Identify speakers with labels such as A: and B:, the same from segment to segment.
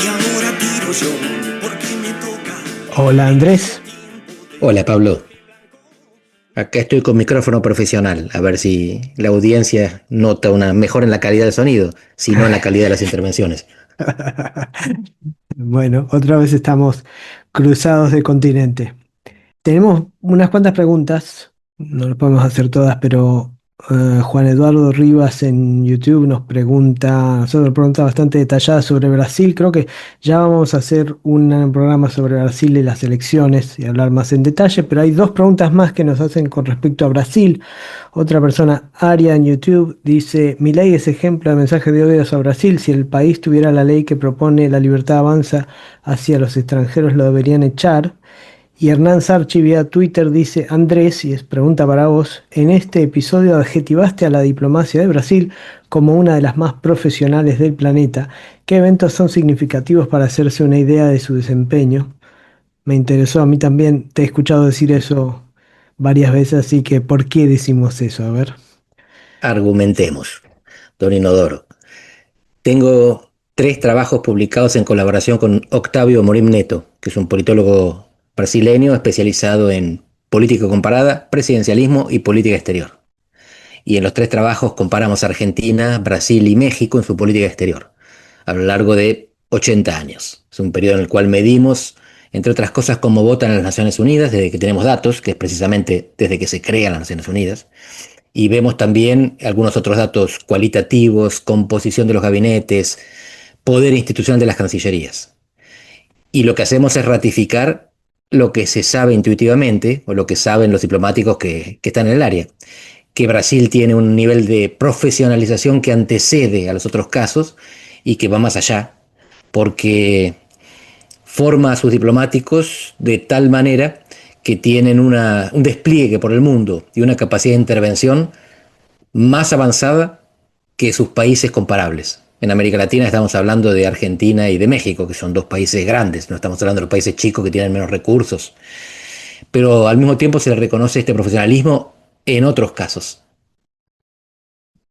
A: Y ahora tiro yo, porque me toca.
B: Hola Andrés.
C: Hola Pablo, acá estoy con micrófono profesional, a ver si la audiencia nota una mejora en la calidad del sonido, si no en la calidad de las intervenciones.
B: Bueno, otra vez estamos cruzados de continente. Tenemos unas cuantas preguntas, no las podemos hacer todas, pero Juan Eduardo Rivas en YouTube nos pregunta, hace una pregunta bastante detallada sobre Brasil. Creo que ya vamos a hacer un programa sobre Brasil y las elecciones y hablar más en detalle, pero hay dos preguntas más que nos hacen con respecto a Brasil. Otra persona, Aria en YouTube, dice: Mi ley es ejemplo de mensaje de odio a Brasil. Si el país tuviera la ley que propone la libertad avanza hacia los extranjeros, lo deberían echar. Y Hernán Sarchi vía Twitter dice: Andrés, y es pregunta para vos, en este episodio adjetivaste a la diplomacia de Brasil como una de las más profesionales del planeta. ¿Qué eventos son significativos para hacerse una idea de su desempeño? Me interesó, a mí también te he escuchado decir eso varias veces, así que ¿por qué decimos eso? A ver.
C: Argumentemos, don Inodoro. Tengo tres trabajos publicados en colaboración con Octavio Morim Neto, que es un politólogo brasileño especializado en política comparada, presidencialismo y política exterior. Y en los tres trabajos comparamos Argentina, Brasil y México en su política exterior, a lo largo de 80 años. Es un periodo en el cual medimos, entre otras cosas, cómo votan las Naciones Unidas, desde que tenemos datos, que es precisamente desde que se crean las Naciones Unidas, y vemos también algunos otros datos cualitativos, composición de los gabinetes, poder institucional de las cancillerías. Y lo que hacemos es ratificar lo que se sabe intuitivamente, o lo que saben los diplomáticos que están en el área, que Brasil tiene un nivel de profesionalización que antecede a los otros casos y que va más allá, porque forma a sus diplomáticos de tal manera que tienen un despliegue por el mundo y una capacidad de intervención más avanzada que sus países comparables. En América Latina estamos hablando de Argentina y de México, que son dos países grandes, no estamos hablando de los países chicos que tienen menos recursos, pero al mismo tiempo se le reconoce este profesionalismo en otros casos.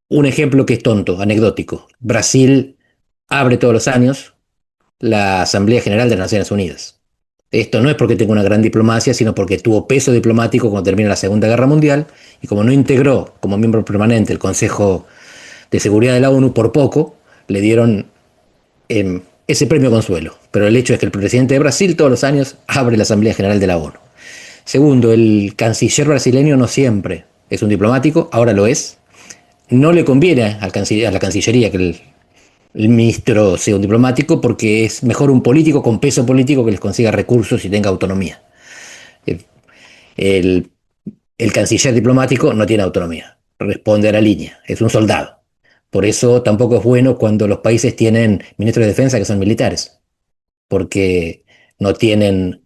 C: Un ejemplo que es tonto, anecdótico. Brasil abre todos los años la Asamblea General de las Naciones Unidas. Esto no es porque tenga una gran diplomacia, sino porque tuvo peso diplomático cuando termina la Segunda Guerra Mundial y como no integró como miembro permanente el Consejo de Seguridad de la ONU por poco, le dieron ese premio consuelo. Pero el hecho es que el presidente de Brasil todos los años abre la Asamblea General de la ONU. Segundo, el canciller brasileño no siempre es un diplomático, ahora lo es. No le conviene a la Cancillería que el ministro sea un diplomático porque es mejor un político con peso político que les consiga recursos y tenga autonomía. El, el, el canciller diplomático no tiene autonomía, responde a la línea, es un soldado. Por eso tampoco es bueno cuando los países tienen ministros de defensa que son militares, porque no tienen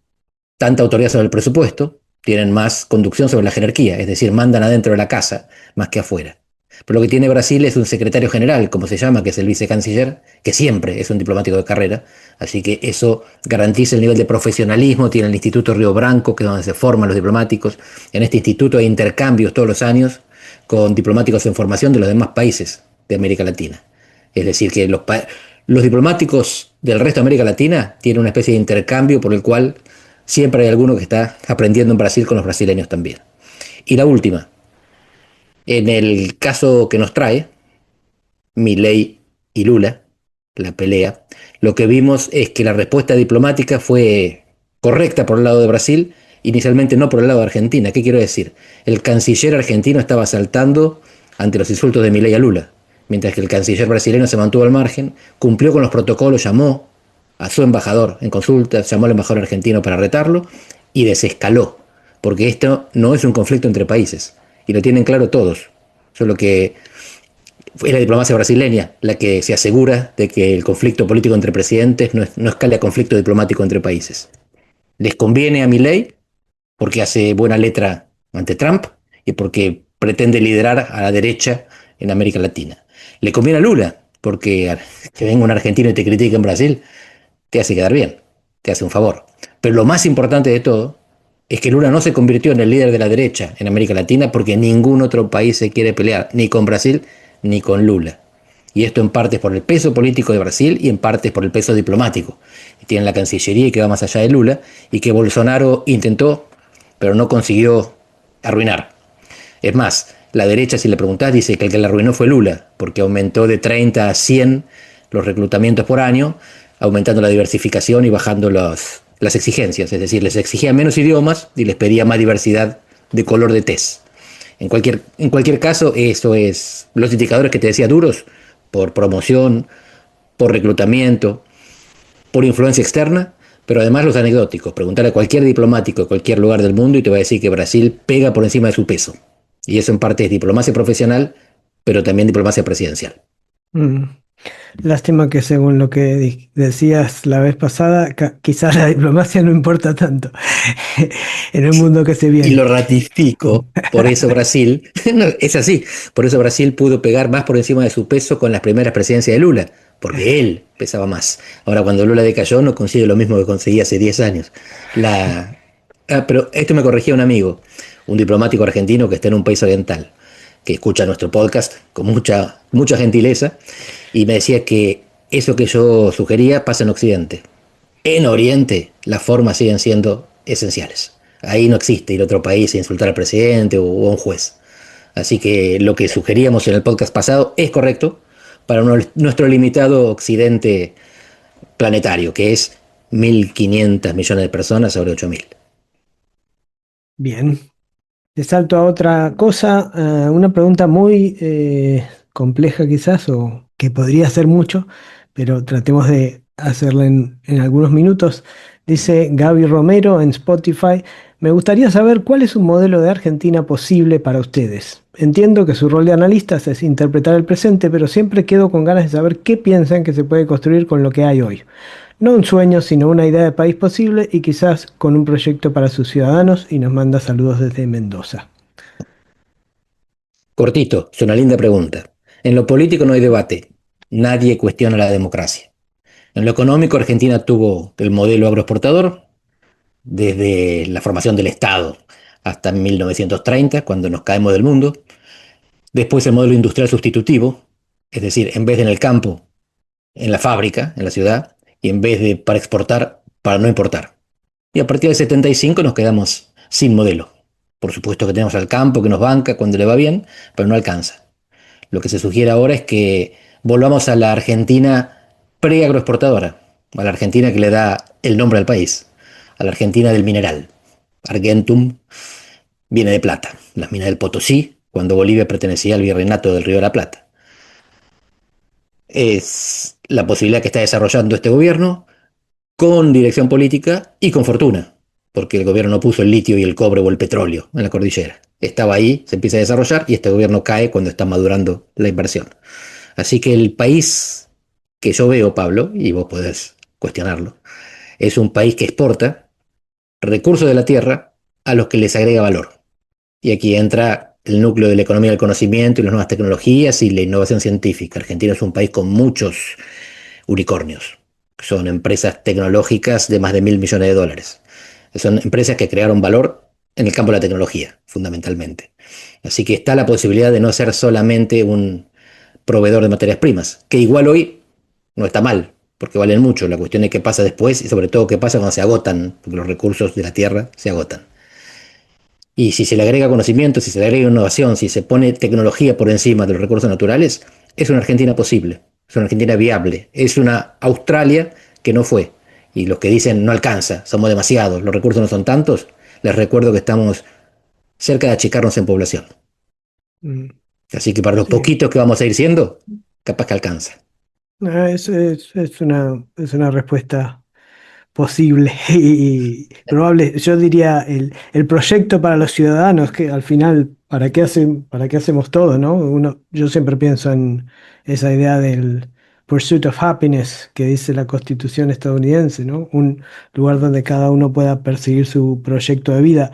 C: tanta autoridad sobre el presupuesto, tienen más conducción sobre la jerarquía, es decir, mandan adentro de la casa más que afuera. Pero lo que tiene Brasil es un secretario general, como se llama, que es el vicecanciller, que siempre es un diplomático de carrera, así que eso garantiza el nivel de profesionalismo. Tiene el Instituto Río Branco, que es donde se forman los diplomáticos. En este instituto hay intercambios todos los años con diplomáticos en formación de los demás países de América Latina. Es decir, que los diplomáticos del resto de América Latina tienen una especie de intercambio por el cual siempre hay alguno que está aprendiendo en Brasil con los brasileños también. Y la última, en el caso que nos trae, Milei y Lula, la pelea, lo que vimos es que la respuesta diplomática fue correcta por el lado de Brasil, inicialmente no por el lado de Argentina. ¿Qué quiero decir? El canciller argentino estaba saltando ante los insultos de Milei a Lula, mientras que el canciller brasileño se mantuvo al margen, cumplió con los protocolos, llamó a su embajador en consulta, llamó al embajador argentino para retarlo y desescaló, porque esto no es un conflicto entre países, y lo tienen claro todos. Solo que es la diplomacia brasileña la que se asegura de que el conflicto político entre presidentes no escale a conflicto diplomático entre países. Les conviene a Milei porque hace buena letra ante Trump y porque pretende liderar a la derecha en América Latina. Le conviene a Lula porque que venga un argentino y te critique en Brasil te hace quedar bien, te hace un favor. Pero lo más importante de todo es que Lula no se convirtió en el líder de la derecha en América Latina porque ningún otro país se quiere pelear, ni con Brasil ni con Lula. Y esto en parte es por el peso político de Brasil y en parte es por el peso diplomático. Tienen la Cancillería que va más allá de Lula y que Bolsonaro intentó, pero no consiguió arruinar. Es más, la derecha, si le preguntás, dice que el que la arruinó fue Lula, porque aumentó de 30 a 100 los reclutamientos por año, aumentando la diversificación y bajando las exigencias. Es decir, les exigía menos idiomas y les pedía más diversidad de color de tez. En cualquier caso, eso es los indicadores que te decía duros, por promoción, por reclutamiento, por influencia externa, pero además los anecdóticos. Preguntar a cualquier diplomático de cualquier lugar del mundo y te va a decir que Brasil pega por encima de su peso. Y eso en parte es diplomacia profesional, pero también diplomacia presidencial.
B: Mm. Lástima que según lo que decías la vez pasada, quizás la diplomacia no importa tanto en el mundo que se
C: Y
B: viene.
C: lo ratifico, por eso Brasil, no, es así, por eso Brasil pudo pegar más por encima de su peso con las primeras presidencias de Lula, porque él pesaba más. Ahora cuando Lula decayó no consigue lo mismo que conseguía hace 10 años. Pero esto me corregía un amigo, un diplomático argentino que está en un país oriental, que escucha nuestro podcast con mucha gentileza, y me decía que eso que yo sugería pasa en Occidente. En Oriente las formas siguen siendo esenciales. Ahí no existe ir a otro país e insultar al presidente o a un juez. Así que lo que sugeríamos en el podcast pasado es correcto para nuestro limitado occidente planetario, que es 1.500 millones de personas sobre 8.000.
B: Bien. Te salto a otra cosa, una pregunta muy compleja quizás, o que podría ser mucho, pero tratemos de hacerla en algunos minutos. Dice Gaby Romero en Spotify, me gustaría saber cuál es un modelo de Argentina posible para ustedes. Entiendo que su rol de analistas es interpretar el presente, pero siempre quedo con ganas de saber qué piensan que se puede construir con lo que hay hoy. No un sueño, sino una idea de país posible y quizás con un proyecto para sus ciudadanos, y nos manda saludos desde Mendoza.
C: Cortito, es una linda pregunta. En lo político no hay debate. Nadie cuestiona la democracia. En lo económico, Argentina tuvo el modelo agroexportador desde la formación del Estado hasta 1930, cuando nos caemos del mundo. Después el modelo industrial sustitutivo, es decir, en vez de en el campo, en la fábrica, en la ciudad, y en vez de para exportar, para no importar. Y a partir del 75 nos quedamos sin modelo. Por supuesto que tenemos al campo que nos banca cuando le va bien, pero no alcanza. Lo que se sugiere ahora es que volvamos a la Argentina pre-agroexportadora, a la Argentina que le da el nombre al país, a la Argentina del mineral. Argentum viene de plata, las minas del Potosí, cuando Bolivia pertenecía al virreinato del Río de la Plata. Es la posibilidad que está desarrollando este gobierno con dirección política y con fortuna, porque el gobierno no puso el litio y el cobre o el petróleo en la cordillera. Estaba ahí, se empieza a desarrollar y este gobierno cae cuando está madurando la inversión. Así que el país que yo veo, Pablo, y vos podés cuestionarlo, es un país que exporta recursos de la tierra a los que les agrega valor. Y aquí entra el núcleo de la economía del conocimiento y las nuevas tecnologías y la innovación científica. Argentina es un país con muchos unicornios. Son empresas tecnológicas de más de 1.000 millones de dólares. Son empresas que crearon valor en el campo de la tecnología, fundamentalmente. Así que está la posibilidad de no ser solamente un proveedor de materias primas, que igual hoy no está mal, porque valen mucho. La cuestión es qué pasa después y sobre todo qué pasa cuando se agotan, porque los recursos de la tierra se agotan. Y si se le agrega conocimiento, si se le agrega innovación, si se pone tecnología por encima de los recursos naturales, es una Argentina posible, es una Argentina viable, es una Australia que no fue. Y los que dicen no alcanza, somos demasiados, los recursos no son tantos, les recuerdo que estamos cerca de achicarnos en población.
B: Mm,
C: Así que para los
B: sí.
C: poquitos que vamos a ir siendo, capaz que alcanza.
B: Es una respuesta posible y probable. Yo diría el proyecto para los ciudadanos, que al final, para qué hacemos todo, ¿no? Yo siempre pienso en esa idea del pursuit of happiness que dice la Constitución estadounidense, ¿no? Un lugar donde cada uno pueda perseguir su proyecto de vida.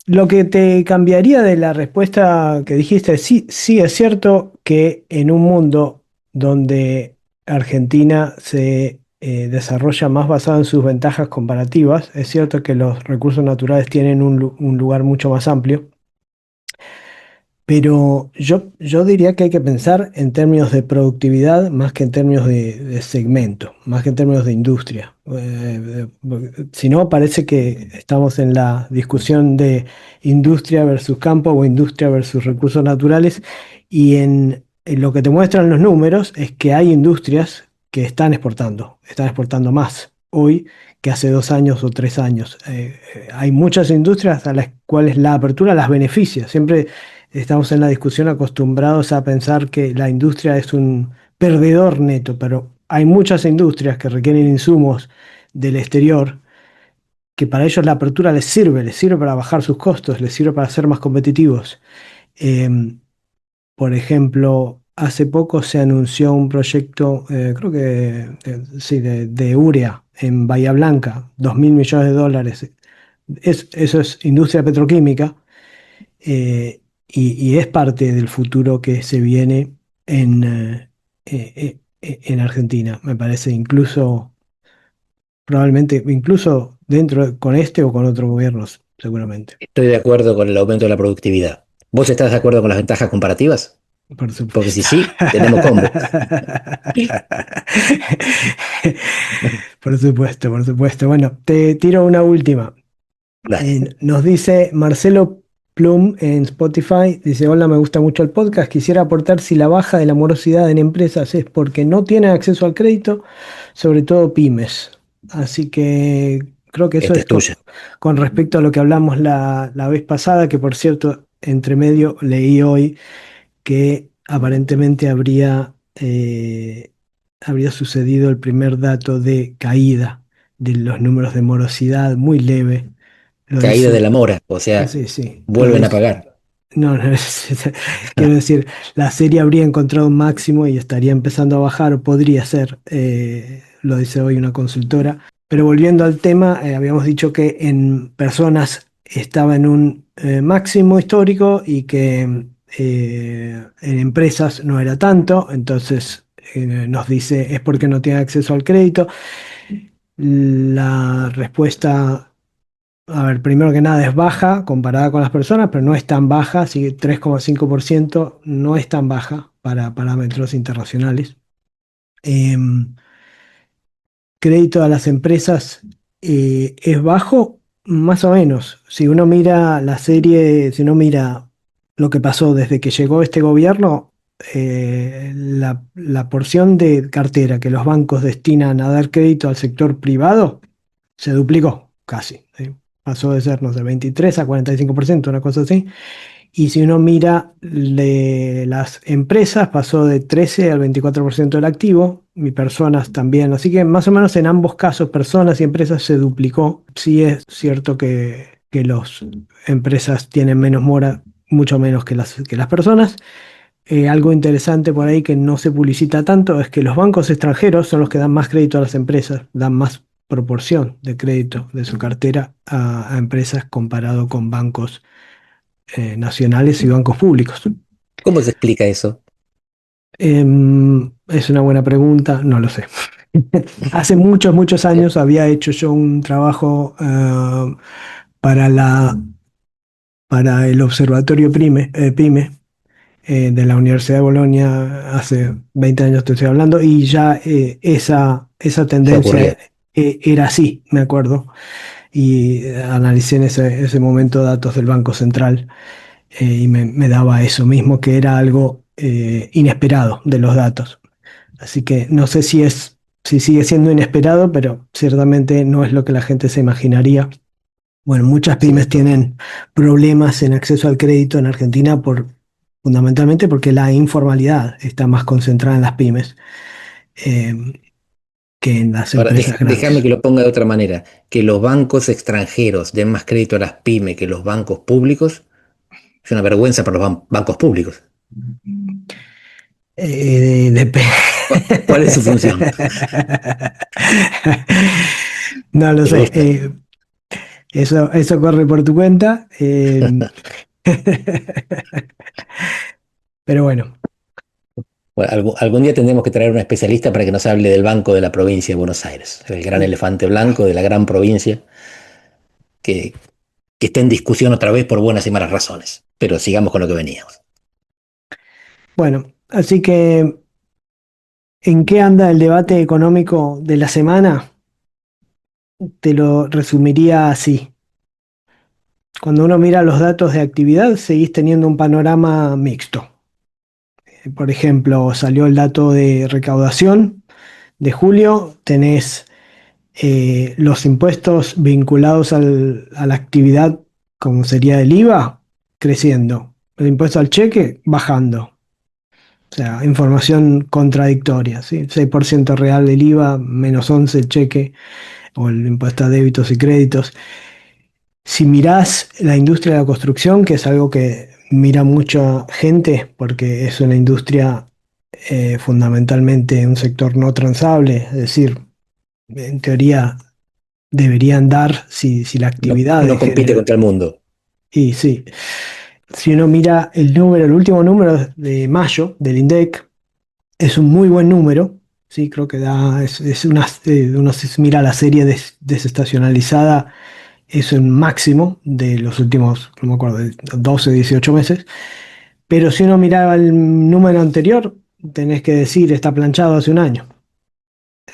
B: Lo que te cambiaría de la respuesta que dijiste, sí, sí es cierto que en un mundo donde Argentina se desarrolla más basado en sus ventajas comparativas. Es cierto que los recursos naturales tienen un lugar mucho más amplio, pero yo diría que hay que pensar en términos de productividad más que en términos de segmento, más que en términos de industria. Si no, parece que estamos en la discusión de industria versus campo o industria versus recursos naturales, y en lo que te muestran los números es que hay industrias que están exportando más hoy que hace 2 años o 3 años. Hay muchas industrias a las cuales la apertura las beneficia. Siempre estamos en la discusión acostumbrados a pensar que la industria es un perdedor neto, pero hay muchas industrias que requieren insumos del exterior que para ellos la apertura les sirve para bajar sus costos, les sirve para ser más competitivos. Em, por ejemplo, hace poco se anunció un proyecto, creo que sí, de urea en Bahía Blanca, $2.000 millones. Eso es industria petroquímica, y es parte del futuro que se viene en Argentina, me parece, incluso, probablemente, incluso con este o con otros gobiernos, seguramente,
C: Estoy de acuerdo con el aumento de la productividad. ¿Vos estás de acuerdo con las ventajas comparativas?
B: por
C: Porque si
B: supuesto.
C: sí, tenemos combo.
B: Por supuesto, por supuesto. Bueno, te tiro una última.
C: Dale.
B: Nos dice Marcelo Plum en Spotify, dice, hola, me gusta mucho el podcast, quisiera aportar si la baja de la morosidad en empresas es porque no tienen acceso al crédito, sobre todo pymes. Así que creo que eso
C: Esta
B: es
C: es tuya.
B: con respecto a lo que hablamos la vez pasada, que por cierto, entre medio leí hoy que aparentemente habría sucedido el primer dato de caída de los números de morosidad, muy leve. Lo
C: Caída de
B: dice,
C: la mora, o sea,
B: sí, sí, lo
C: vuelven a
B: dice.
C: pagar.
B: No, no, quiero decir, la serie habría encontrado un máximo y estaría empezando a bajar, o podría ser, lo dice hoy una consultora. Pero volviendo al tema, habíamos dicho que en personas estaba en un máximo histórico y que en empresas no era tanto, entonces nos dice es porque no tiene acceso al crédito. La respuesta, a ver, primero que nada es baja comparada con las personas, pero no es tan baja, así que 3,5% no es tan baja para parámetros internacionales. Em, Crédito a las empresas es bajo, más o menos. Si uno mira la serie, si uno mira lo que pasó desde que llegó este gobierno, la porción de cartera que los bancos destinan a dar crédito al sector privado se duplicó casi. ¿Sí? Pasó de ser, no sé, 23 a 45%, una cosa así. Y si uno mira las empresas, pasó de 13 al 24% del activo, y personas también. Así que más o menos en ambos casos, personas y empresas se duplicó. Sí es cierto que las empresas tienen menos mora, mucho menos que las personas. Algo interesante por ahí que no se publicita tanto es que los bancos extranjeros son los que dan más crédito a las empresas, dan más proporción de crédito de su cartera a empresas comparado con bancos nacionales y bancos públicos.
C: ¿Cómo se explica eso?
B: Es una buena pregunta, no lo sé. Hace muchos, muchos años había hecho yo un trabajo para para el Observatorio PYME de la Universidad de Bolonia, hace 20 años te estoy hablando, y ya esa
C: Ya
B: tendencia
C: ocurría.
B: era así, me acuerdo, y analicé en ese momento datos del Banco Central, y me daba eso mismo, que era algo inesperado de los datos. Así que no sé si sigue siendo inesperado, pero ciertamente no es lo que la gente se imaginaría. Bueno, muchas pymes
C: Sí.
B: tienen problemas en acceso al crédito en Argentina fundamentalmente porque la informalidad está más concentrada en las pymes eh, que en las
C: Ahora,
B: empresas
C: déjame
B: grandes.
C: que lo ponga de otra manera. Que los bancos extranjeros den más crédito a las pymes que los bancos públicos es una vergüenza para los bancos públicos.
B: Depende.
C: ¿Cuál es su función?
B: No lo
C: ¿Te
B: sé.
C: gusta?
B: Eso corre por tu cuenta. Pero bueno.
C: Bueno, algún día tendremos que traer un especialista para que nos hable del Banco de la Provincia de Buenos Aires, el gran elefante blanco de la gran provincia, que, que está en discusión otra vez por buenas y malas razones. Pero sigamos con lo que veníamos.
B: Bueno, así que, ¿en qué anda el debate económico de la semana? Te lo resumiría así. Cuando uno mira los datos de actividad, seguís teniendo un panorama mixto. Por ejemplo, salió el dato de recaudación de julio, tenés los impuestos vinculados a la actividad, como sería el IVA, creciendo. El impuesto al cheque, bajando. O sea, información contradictoria, ¿sí? 6% real del IVA, -11% el cheque o el impuesto a débitos y créditos. Si mirás la industria de la construcción, que es algo que mira mucha gente, porque es una industria fundamentalmente un sector no transable, es decir, en teoría debería andar si la
C: No,
B: actividad
C: no compite
B: genera.
C: contra el mundo.
B: Y sí, si uno mira el último número de mayo del INDEC, es un muy buen número, sí, creo que da, es una, uno si mira la serie desestacionalizada, es un máximo de los últimos, no me acuerdo, de 12, 18 meses, pero si uno miraba el número anterior, tenés que decir, está planchado hace un año.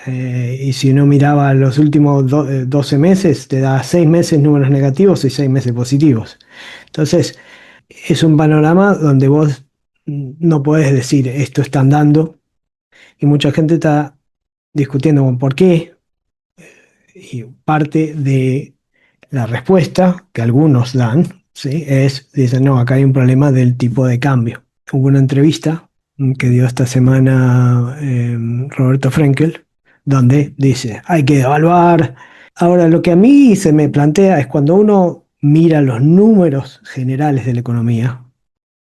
B: Y si uno miraba los últimos 12 meses, te da 6 meses números negativos y 6 meses positivos. Entonces, es un panorama donde vos no podés decir esto está andando y mucha gente está discutiendo con por qué. Y parte de la respuesta que algunos dan, ¿sí? Dicen, no, acá hay un problema del tipo de cambio. Hubo una entrevista que dio esta semana Roberto Frenkel, donde dice, hay que evaluar. Ahora, lo que a mí se me plantea es cuando uno mira los números generales de la economía,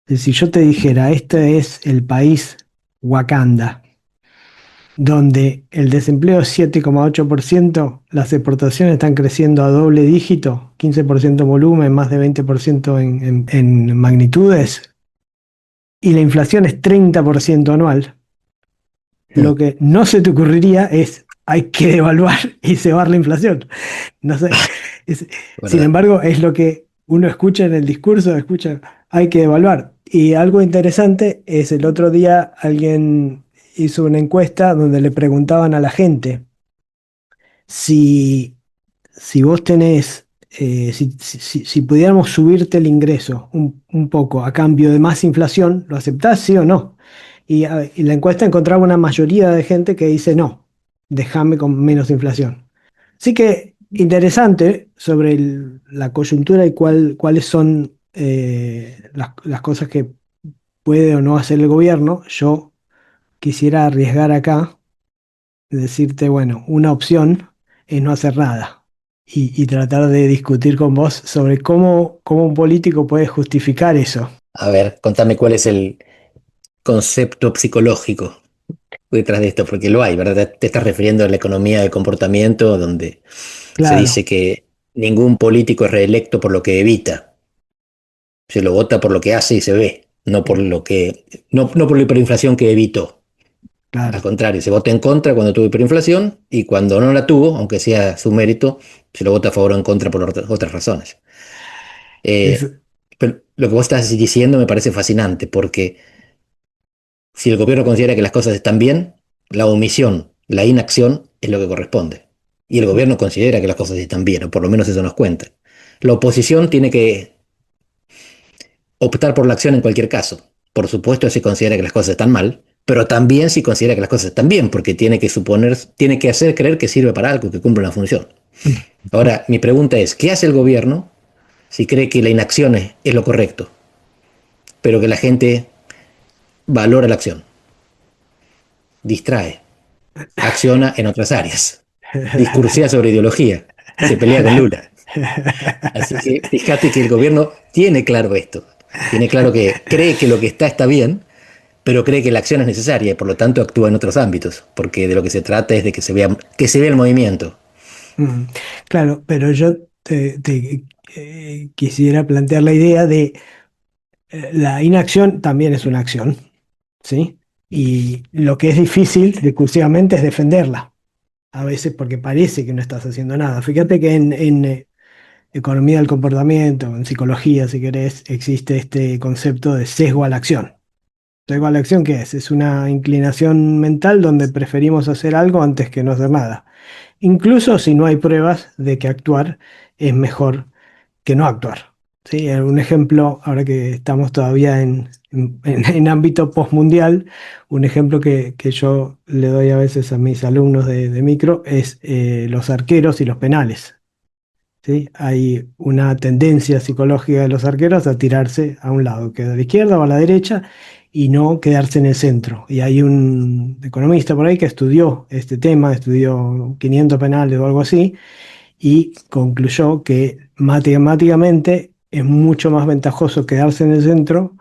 B: si yo te dijera, este es el país Wakanda, donde el desempleo es 7,8%, las exportaciones están creciendo a doble dígito, 15% en volumen, más de 20% en magnitudes, y la inflación es 30% anual, lo
C: Mm,
B: que no se te ocurriría es hay que devaluar y cebar la inflación. No sé. Es- Sin
C: ¿verdad?
B: embargo, es lo que uno escucha en el discurso, escucha, hay que evaluar. Y algo interesante es el otro día alguien hizo una encuesta donde le preguntaban a la gente si, si vos tenés, si pudiéramos subirte el ingreso un poco a cambio de más inflación, ¿lo aceptás, sí o no? Y la encuesta encontraba una mayoría de gente que dice no, déjame con menos inflación. Así que interesante sobre la coyuntura y cuáles son las cosas que puede o no hacer el gobierno. Yo quisiera arriesgar acá, decirte, bueno, una opción es no hacer nada y tratar de discutir con vos sobre cómo un político puede justificar eso.
C: A ver, contame cuál es el concepto psicológico detrás de esto, porque lo hay, ¿verdad? Te estás refiriendo a la economía del comportamiento, donde se
B: Claro,
C: dice que ningún político es reelecto por lo que evita, se lo vota por lo que hace y se ve, no por lo que, no por la hiperinflación que evitó. Al
B: claro.
C: contrario, se vota en contra cuando tuvo hiperinflación y cuando no la tuvo, aunque sea su mérito, se lo vota a favor o en contra por otras razones.
B: Es,
C: Pero lo que vos estás diciendo me parece fascinante, porque si el gobierno considera que las cosas están bien, la omisión, la inacción es lo que corresponde. Y el gobierno considera que las cosas están bien, o por lo menos eso nos cuenta. La oposición tiene que optar por la acción en cualquier caso. Por supuesto, si considera que las cosas están mal, pero también si considera que las cosas están bien, porque tiene que hacer creer que sirve para algo, que cumple una función. Ahora, mi pregunta es, ¿qué hace el gobierno si cree que la inacción es lo correcto, pero que la gente valora la acción? Distrae, acciona en otras áreas, discursea sobre ideología, se pelea con Lula. Así que fíjate que el gobierno tiene claro esto, tiene claro que cree que lo que está bien, pero cree que la acción es necesaria y por lo tanto actúa en otros ámbitos, porque de lo que se trata es de que se vea el movimiento.
B: Mm, claro, pero yo quisiera plantear la idea de la inacción también es una acción, ¿sí? Y lo que es difícil, discursivamente, es defenderla. A veces porque parece que no estás haciendo nada. Fíjate que en economía del comportamiento, en psicología, si querés, existe este concepto de sesgo a la acción. ¿Sesgo a la acción qué es? Es una inclinación mental donde preferimos hacer algo antes que no hacer nada. Incluso si no hay pruebas de que actuar es mejor que no actuar. ¿Sí? Un ejemplo, ahora que estamos todavía en ámbito postmundial, un ejemplo que yo le doy a veces a mis alumnos de micro es los arqueros y los penales. ¿Sí? Hay una tendencia psicológica de los arqueros a tirarse a un lado, que a la izquierda o a la derecha, y no quedarse en el centro. Y hay un economista por ahí que estudió este tema, estudió 500 penales o algo así, y concluyó que matemáticamente es mucho más ventajoso quedarse en el centro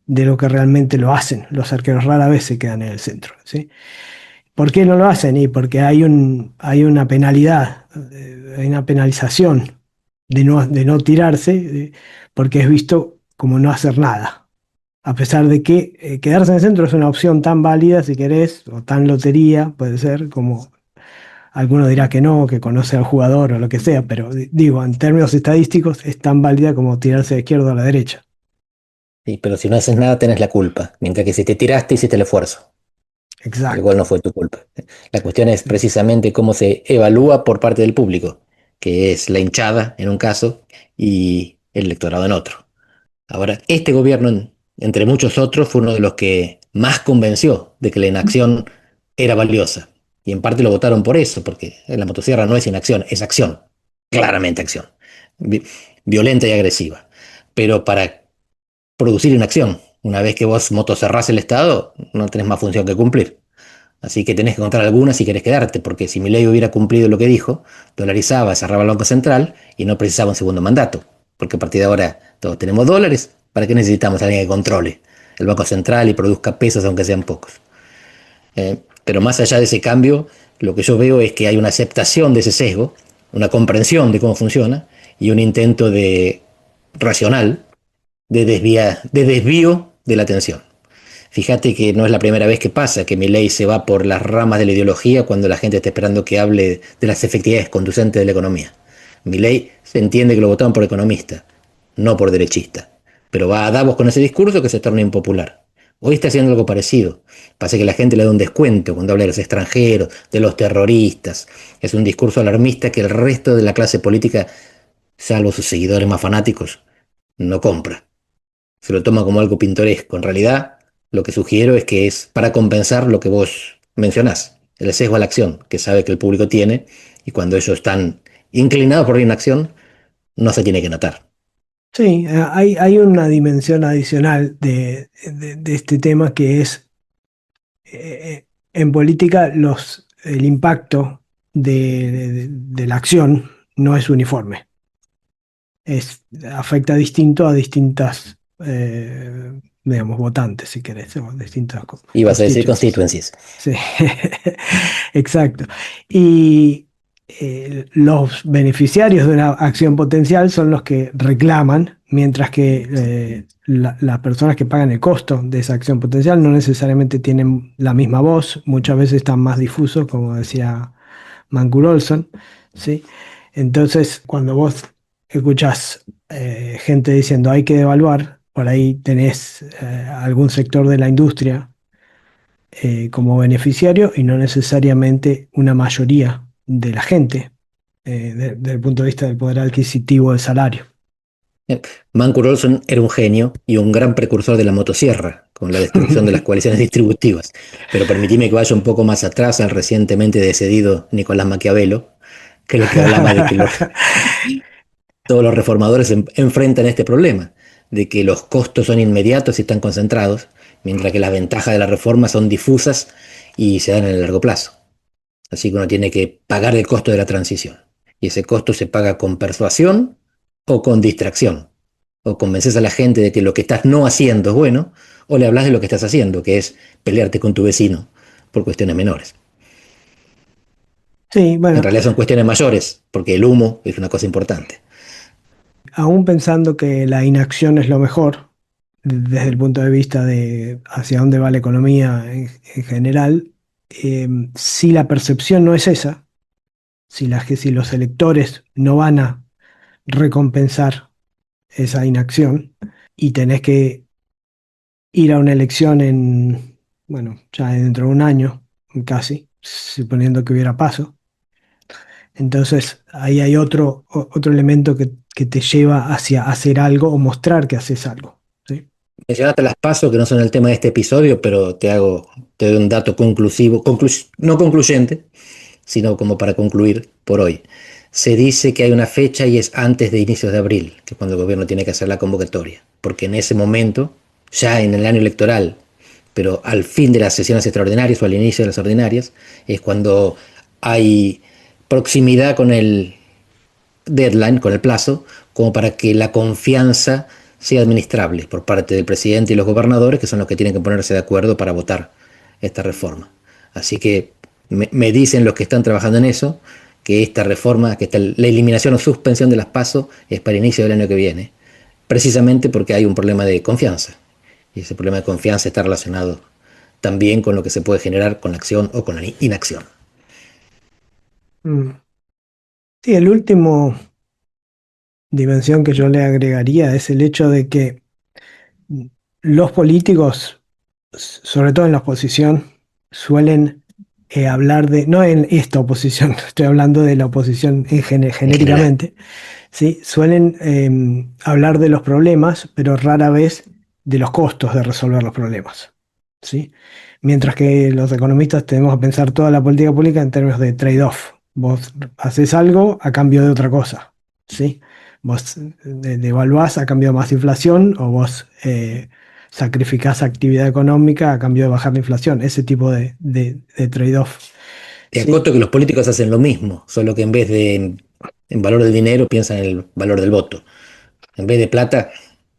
B: de lo que realmente lo hacen. Los arqueros rara vez se quedan en el centro, ¿sí? ¿Por qué no lo hacen? Y porque hay una penalidad, hay una penalización de no tirarse, porque es visto como no hacer nada. A pesar de que quedarse en el centro es una opción tan válida, si querés, o tan lotería, puede ser, como alguno dirá que no, que conoce al jugador o lo que sea, pero digo, en términos estadísticos es tan válida como tirarse de izquierda a la derecha.
C: Sí, pero si no haces nada, tenés la culpa. Mientras que si te tiraste, hiciste el esfuerzo. El gol
B: Exacto.
C: no fue tu culpa. La cuestión es precisamente cómo se evalúa por parte del público, que es la hinchada en un caso y el electorado en otro. Ahora, este gobierno, entre muchos otros, fue uno de los que más convenció de que la inacción era valiosa. Y en parte lo votaron por eso, porque la motosierra no es inacción, es acción. Claramente acción. Vi- Violenta y agresiva. Pero para producir inacción, una vez que vos motocerrás el Estado, no tenés más función que cumplir. Así que tenés que encontrar alguna si querés quedarte, porque si Milei hubiera cumplido lo que dijo, dolarizaba, cerraba el Banco Central y no precisaba un segundo mandato. Porque a partir de ahora todos tenemos dólares, ¿para qué necesitamos a alguien que controle el Banco Central y produzca pesos aunque sean pocos? Pero más allá de ese cambio, lo que yo veo es que hay una aceptación de ese sesgo, una comprensión de cómo funciona y un intento de racional de desvío de la atención. Fíjate que no es la primera vez que pasa que Milei se va por las ramas de la ideología cuando la gente está esperando que hable de las efectividades conducentes de la economía. Milei se entiende que lo votaron por economista, no por derechista, pero va a Davos con ese discurso que se torna impopular. Hoy está haciendo algo parecido. Pasa que la gente le da un descuento cuando habla de los extranjeros, de los terroristas. Es un discurso alarmista que el resto de la clase política, salvo sus seguidores más fanáticos, no compra. Se lo toma como algo pintoresco. En realidad, lo que sugiero es que es para compensar lo que vos mencionás, el sesgo a la acción que sabe que el público tiene, y cuando ellos están inclinados por la inacción, no se tiene que notar.
B: Sí, hay una dimensión adicional de este tema que es en política el impacto de la acción no es uniforme. Afecta distinto a distintas, digamos, votantes, si querés, o distintas
C: Ibas a decir
B: constituencies.
C: constituencies.
B: Sí, exacto. Y los beneficiarios de una acción potencial son los que reclaman, mientras que las personas que pagan el costo de esa acción potencial no necesariamente tienen la misma voz, muchas veces están más difusos, como decía Mancur Olson, ¿sí? Entonces, cuando vos escuchás gente diciendo hay que devaluar, por ahí tenés algún sector de la industria como beneficiario y no necesariamente una mayoría de la gente, desde el punto de vista del poder adquisitivo del salario.
C: Mancur Olson era un genio y un gran precursor de la motosierra, con la destrucción de las coaliciones distributivas. Pero permitime que vaya un poco más atrás al recientemente decedido Nicolás Maquiavelo, que es lo que hablaba de que todos los reformadores enfrentan este problema, de que los costos son inmediatos y están concentrados, mientras que las ventajas de la reforma son difusas y se dan en el largo plazo. Así que uno tiene que pagar el costo de la transición. Y ese costo se paga con persuasión o con distracción. O convences a la gente de que lo que estás no haciendo es bueno, o le hablas de lo que estás haciendo, que es pelearte con tu vecino por cuestiones menores.
B: Sí,
C: En
B: bueno,
C: realidad son cuestiones mayores, porque el humo es una cosa importante.
B: aún pensando que la inacción es lo mejor, desde el punto de vista de hacia dónde va la economía en general, si la percepción no es esa, si los electores no van a recompensar esa inacción y tenés que ir a una elección bueno, ya dentro de un año, casi, suponiendo que hubiera paso. Entonces, ahí hay otro elemento que te lleva hacia hacer algo o mostrar que haces algo. ¿Sí?
C: Mencionaste las PASO, que no son el tema de este episodio, pero te doy un dato conclusivo, no concluyente, sino como para concluir por hoy. Se dice que hay una fecha y es antes de inicios de abril, que es cuando el gobierno tiene que hacer la convocatoria, porque en ese momento, ya en el año electoral, pero al fin de las sesiones extraordinarias o al inicio de las ordinarias, es cuando hay proximidad con el deadline, con el plazo, como para que la confianza sea administrable por parte del presidente y los gobernadores, que son los que tienen que ponerse de acuerdo para votar esta reforma. Así que me dicen los que están trabajando en eso, que esta reforma, la eliminación o suspensión de las PASO es para el inicio del año que viene, precisamente porque hay un problema de confianza. Y ese problema de confianza está relacionado también con lo que se puede generar con la acción o con la inacción.
B: Mm. Sí, el último dimensión que yo le agregaría es el hecho de que los políticos, sobre todo en la oposición, suelen hablar no en esta oposición, estoy hablando de la oposición
C: En general,
B: genéricamente, ¿sí? Suelen hablar de los problemas, pero rara vez de los costos de resolver los problemas, ¿sí? Mientras que los economistas tenemos que pensar toda la política pública en términos de trade-off. Vos haces algo a cambio de otra cosa, ¿sí? Vos devaluás a cambio de más inflación o vos sacrificás actividad económica a cambio de bajar la inflación. Ese tipo de trade-off,
C: te
B: ¿sí?
C: acoto que los políticos hacen lo mismo, solo que en vez de en valor del dinero piensan en el valor del voto. En vez de plata,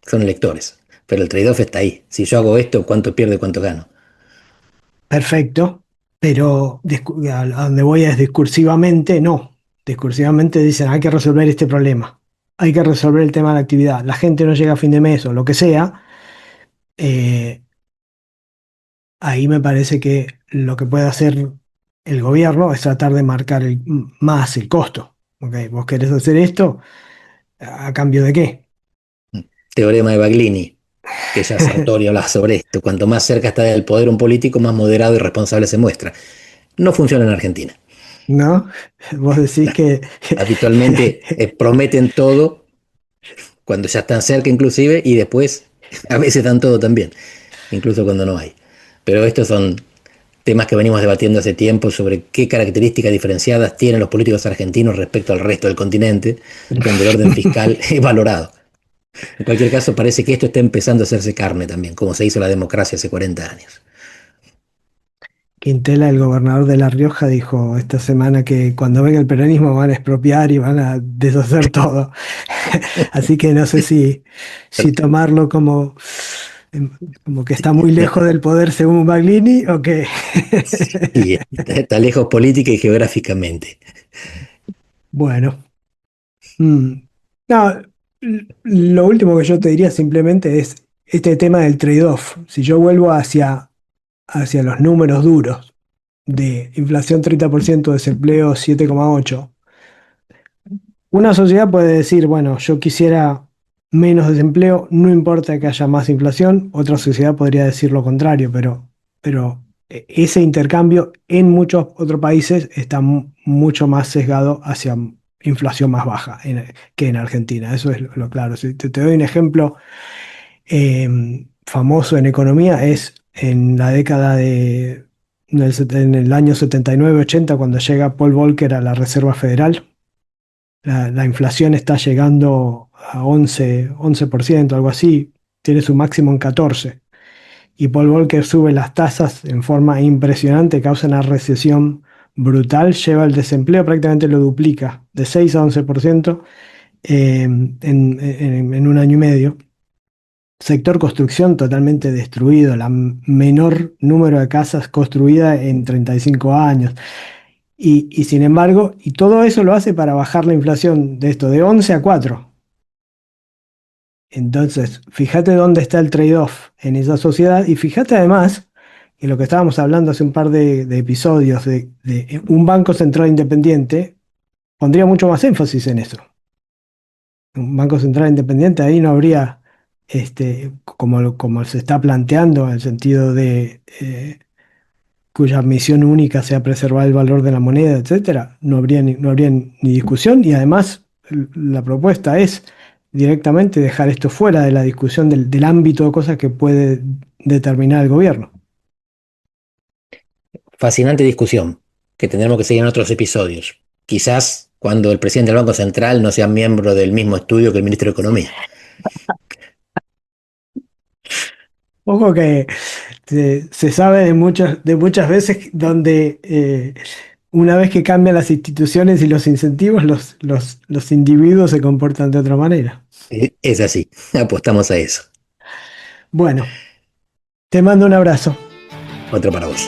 C: son electores. Pero el trade-off está ahí. Si yo hago esto, ¿cuánto pierdo y cuánto gano?
B: Perfecto, pero a donde voy es discursivamente, no. Discursivamente dicen, hay que resolver este problema, hay que resolver el tema de la actividad. La gente no llega a fin de mes o lo que sea, eh, ahí me parece que lo que puede hacer el gobierno es tratar de marcar más el costo. Ok, vos querés hacer esto, ¿a cambio de qué?
C: Teorema de Baglini, que ya Sartori habla sobre esto. Cuanto más cerca está del poder un político, más moderado y responsable se muestra. No funciona en Argentina.
B: ¿No? Vos decís
C: No.
B: que
C: Habitualmente prometen todo cuando ya están cerca inclusive y después a veces dan todo también, incluso cuando no hay. Pero estos son temas que venimos debatiendo hace tiempo sobre qué características diferenciadas tienen los políticos argentinos respecto al resto del continente, donde el orden fiscal es valorado. En cualquier caso, parece que esto está empezando a hacerse carne también, como se hizo la democracia hace 40 años.
B: Quintela, el gobernador de La Rioja, dijo esta semana que cuando venga el peronismo van a expropiar y van a deshacer todo. Así que no sé si tomarlo como que está muy
C: No,
B: lejos del poder según Baglini o que...
C: sí, está lejos política y geográficamente.
B: Bueno. mm. No, lo último que yo te diría simplemente es este tema del trade-off. Si yo vuelvo hacia los números duros de inflación 30%, desempleo 7,8%. Una sociedad puede decir, bueno, yo quisiera menos desempleo, no importa que haya más inflación. Otra sociedad podría decir lo contrario, pero ese intercambio en muchos otros países está mucho más sesgado hacia inflación más baja que en Argentina. Eso es lo claro. Si te doy un ejemplo famoso en economía, es en la década en el año 79-80, cuando llega Paul Volcker a la Reserva Federal. La inflación está llegando a 11%, algo así, tiene su máximo en 14%. Y Paul Volcker sube las tasas en forma impresionante, causa una recesión brutal, lleva el desempleo, prácticamente lo duplica, de 6 a 11% en un año y medio. Sector construcción totalmente destruido, la menor número de casas construidas en 35 años. Y sin embargo, y todo eso lo hace para bajar la inflación de esto, de 11 a 4. Entonces, fíjate dónde está el trade-off en esa sociedad y fíjate además en lo que estábamos hablando hace un par de episodios de un banco central independiente, pondría mucho más énfasis en eso. Un banco central independiente, ahí no habría, como se está planteando, en el sentido de cuya misión única sea preservar el valor de la moneda, etcétera, no habría ni discusión y además la propuesta es directamente dejar esto fuera de la discusión del ámbito de cosas que puede determinar el gobierno.
C: Fascinante discusión que tendremos que seguir en otros episodios. Quizás cuando el presidente del Banco Central no sea miembro del mismo estudio que el ministro de Economía.
B: Ojo que se sabe de muchas veces donde una vez que cambian las instituciones y los incentivos, los individuos se comportan de otra manera.
C: Es así, apostamos a eso.
B: Bueno, te mando un abrazo.
C: Otro para vos.